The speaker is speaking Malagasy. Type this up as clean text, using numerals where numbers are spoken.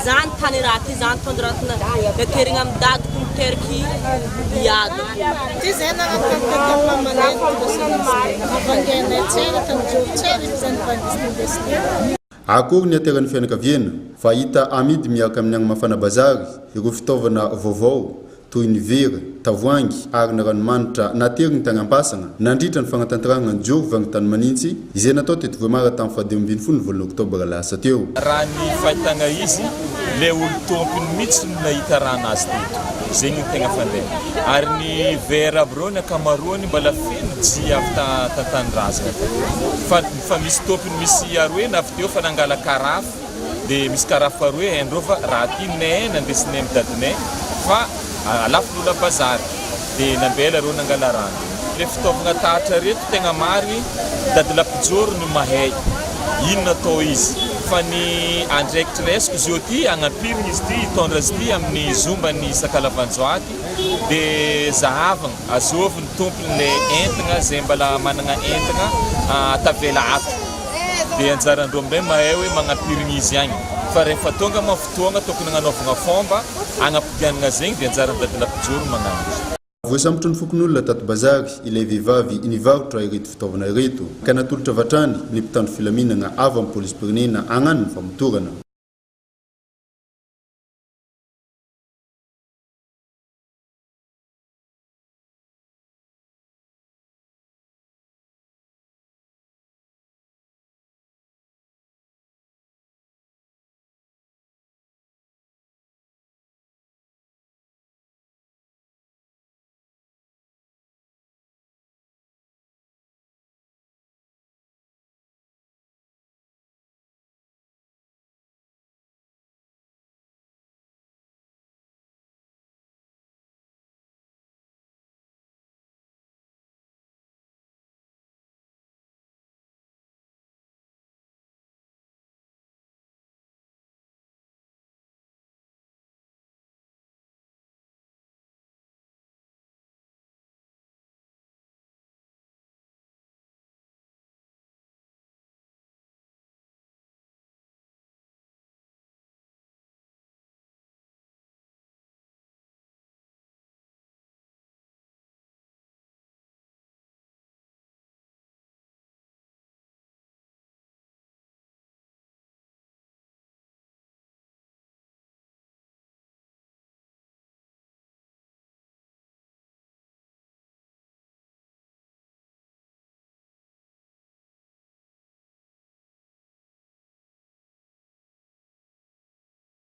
Zany tany raty zany tondratna terigna amdad kumterki yado. Ty zay nagnatantatama maneno avangena tsara tanjo tsara zany pandistinvestir. Akory ny aterany fianakaviana fa hita amidy miaraka amin'ny mafana bazary ireo fitaovana vaovao toy ny vera, tavoangy ary ny ranomanitra nateriny tany ampasana nandritra ny fanatanterana ny joro vagny tany manintsy izay natao teto Voamara tamin'ny 27 volana Oktobra lasa teo. Raha ny fahitana izy le olo tompony mihitsy no nahita raha anazy teto zegny ny tegna fandeha ary ny vera aby reo ny akamaroany mbola feno tsy avy tantanindrazana fa misy tompony misy aroe na avy teo fa nangala karafo dia misy karafo aroe haindreo fa raha ty nay nandesinay amin'ny dadinay fa alafo lola bazary dia nambela reo nangala rano. Le fitaovagna tahatra reto tegna marigny dadilampijoro no mahay ino natao izy fa ny andraikitra lesiko izy io ty agnapiriny izy ty hitondra izy ty amin'ny zombany sakalavanjoaty dia zahavagna azoviny tompony le entagna zay mbala managna entagna tavela ato dia anjarandreo amin'izay mahay hoe magnapiriny izy agny fa rehefa tonga mafotoagna tokony agnanaovagna fomba agnapidianana zegny dia anjaran-dadilampijoro magnano. Voasambotra ny fokon'olona tato bazary ilay vehivavy nivarotra ireto fitaovana ireto ka natolotra hatrany ny mpitandro filaminana avy amin'ny polisy pirenena agnano ny famotorana.